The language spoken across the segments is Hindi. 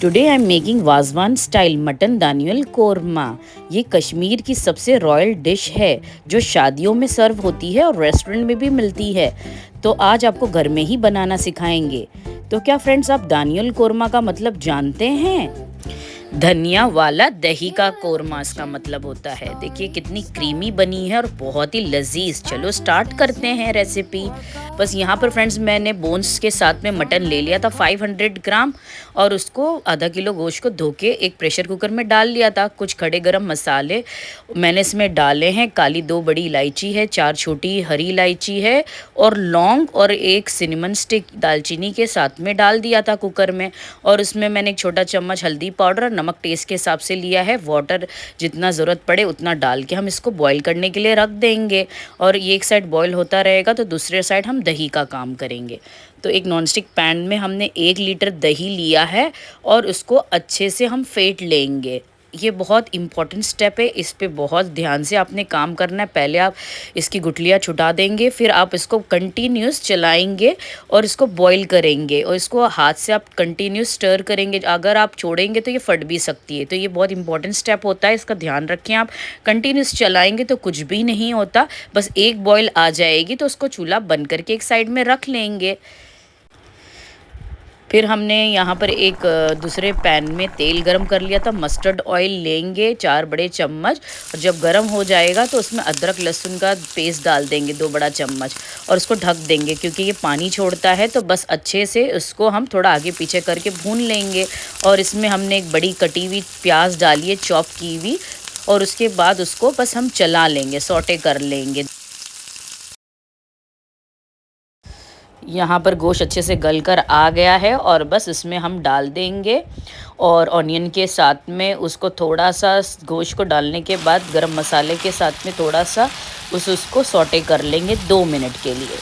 Today I am making Wazwan style mutton Daniwal korma. ये कश्मीर की सबसे रॉयल डिश है जो शादियों में सर्व होती है और रेस्टोरेंट में भी मिलती है। तो आज आपको घर में ही बनाना सिखाएंगे। तो क्या फ्रेंड्स, आप दानियल कोरमा का मतलब जानते हैं? धनिया वाला दही का कोरमा इसका मतलब होता है। देखिए कितनी क्रीमी बनी है और बहुत ही लजीज। चलो स्टार्ट करते हैं रेसिपी। बस यहाँ पर फ्रेंड्स मैंने बोन्स के साथ में मटन ले लिया था 500 ग्राम, और उसको आधा किलो गोश्त को धो के एक प्रेशर कुकर में डाल लिया था। कुछ खड़े गरम मसाले मैंने इसमें डाले हैं। काली 2 बड़ी इलायची है, 4 छोटी हरी इलायची है, और लौंग और एक सिनेमन स्टिक दालचीनी के साथ में डाल दिया था कुकर में। और उसमें मैंने एक छोटा चम्मच हल्दी पाउडर, नमक टेस्ट के हिसाब से लिया है। वाटर जितना ज़रूरत पड़े उतना डाल के हम इसको बॉईल करने के लिए रख देंगे। और ये एक साइड बॉईल होता रहेगा तो दूसरे साइड हम दही का काम करेंगे। तो एक नॉनस्टिक पैन में हमने 1 लीटर दही लिया है और उसको अच्छे से हम फेंट लेंगे। ये बहुत इम्पॉर्टेंट स्टेप है, इस पे बहुत ध्यान से आपने काम करना है। पहले आप इसकी गुठलियाँ छुटा देंगे, फिर आप इसको कंटिन्यूस चलाएंगे और इसको बॉईल करेंगे, और इसको हाथ से आप कंटिन्यूस स्टर करेंगे। अगर आप छोड़ेंगे तो ये फट भी सकती है। तो ये बहुत इंपॉर्टेंट स्टेप होता है, इसका ध्यान रखें। आप कंटिन्यूस चलाएंगे तो कुछ भी नहीं होता। बस एक बॉईल आ जाएगी तो उसको चूल्हा बंद करके एक साइड में रख लेंगे। फिर हमने यहाँ पर एक दूसरे पैन में तेल गरम कर लिया था। मस्टर्ड ऑयल लेंगे 4 बड़े चम्मच, और जब गरम हो जाएगा तो उसमें अदरक लहसुन का पेस्ट डाल देंगे 2 बड़ा चम्मच, और उसको ढक देंगे क्योंकि ये पानी छोड़ता है। तो बस अच्छे से उसको हम थोड़ा आगे पीछे करके भून लेंगे। और इसमें हमने एक बड़ी कटी हुई प्याज डाली है, चॉप की हुई, और उसके बाद उसको बस हम चला लेंगे, सौटे कर लेंगे। यहाँ पर गोश्त अच्छे से गल कर आ गया है और बस इसमें हम डाल देंगे, और ऑनियन के साथ में उसको थोड़ा सा गोश्त को डालने के बाद गरम मसाले के साथ में थोड़ा सा उसको सौटे कर लेंगे 2 मिनट के लिए।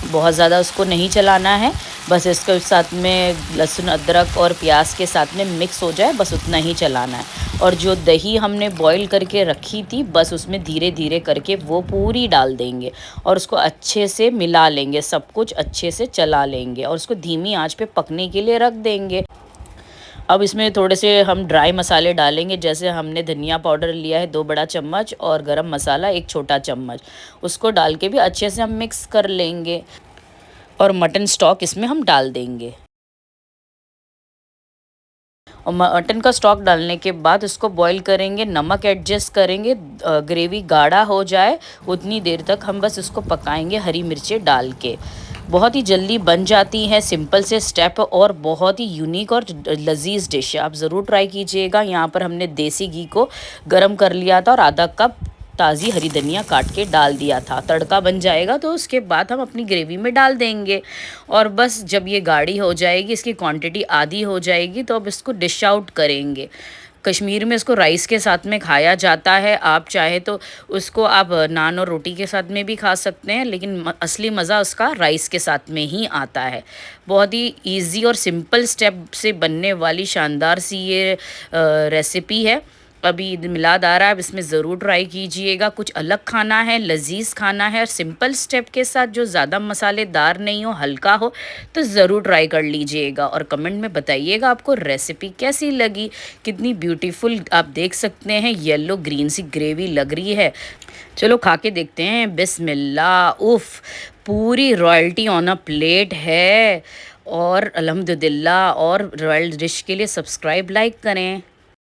बहुत ज़्यादा उसको नहीं चलाना है, बस इसके साथ में लहसुन अदरक और प्याज के साथ में मिक्स हो जाए, बस उतना ही चलाना है। और जो दही हमने बॉईल करके रखी थी, बस उसमें धीरे धीरे करके वो पूरी डाल देंगे और उसको अच्छे से मिला लेंगे, सब कुछ अच्छे से चला लेंगे और उसको धीमी आंच पे पकने के लिए रख देंगे। अब इसमें थोड़े से हम ड्राई मसाले डालेंगे, जैसे हमने धनिया पाउडर लिया है 2 बड़ा चम्मच और गरम मसाला 1 छोटा चम्मच, उसको डाल के भी अच्छे से हम मिक्स कर लेंगे। और मटन स्टॉक इसमें हम डाल देंगे, और मटन का स्टॉक डालने के बाद उसको बॉईल करेंगे, नमक एडजस्ट करेंगे। ग्रेवी गाढ़ा हो जाए उतनी देर तक हम बस उसको पकाएंगे हरी मिर्चें डाल के। बहुत ही जल्दी बन जाती है, सिंपल से स्टेप, और बहुत ही यूनिक और लजीज डिश है। आप ज़रूर ट्राई कीजिएगा। यहाँ पर हमने देसी घी को गरम कर लिया था और आधा कप ताज़ी हरी धनिया काट के डाल दिया था। तड़का बन जाएगा तो उसके बाद हम अपनी ग्रेवी में डाल देंगे, और बस जब ये गाढ़ी हो जाएगी, इसकी क्वांटिटी आधी हो जाएगी, तो अब इसको डिश आउट करेंगे। कश्मीर में इसको राइस के साथ में खाया जाता है। आप चाहे तो उसको आप नान और रोटी के साथ में भी खा सकते हैं, लेकिन असली मज़ा उसका राइस के साथ में ही आता है। बहुत ही इजी और सिंपल स्टेप से बनने वाली शानदार सी ये रेसिपी है। अभी ईद मिलाद आ रहा है, अब इसमें ज़रूर ट्राई कीजिएगा। कुछ अलग खाना है, लजीज खाना है, और सिंपल स्टेप के साथ जो ज़्यादा मसालेदार नहीं हो, हल्का हो, तो ज़रूर ट्राई कर लीजिएगा। और कमेंट में बताइएगा आपको रेसिपी कैसी लगी। कितनी ब्यूटीफुल आप देख सकते हैं, येलो ग्रीन सी ग्रेवी लग रही है। चलो खा के देखते हैं। बिस्मिल्लाह। उफ़, पूरी रॉयल्टी ऑन अ प्लेट है। और अल्हम्दुलिल्लाह। और रॉयल डिश के लिए सब्सक्राइब लाइक करें।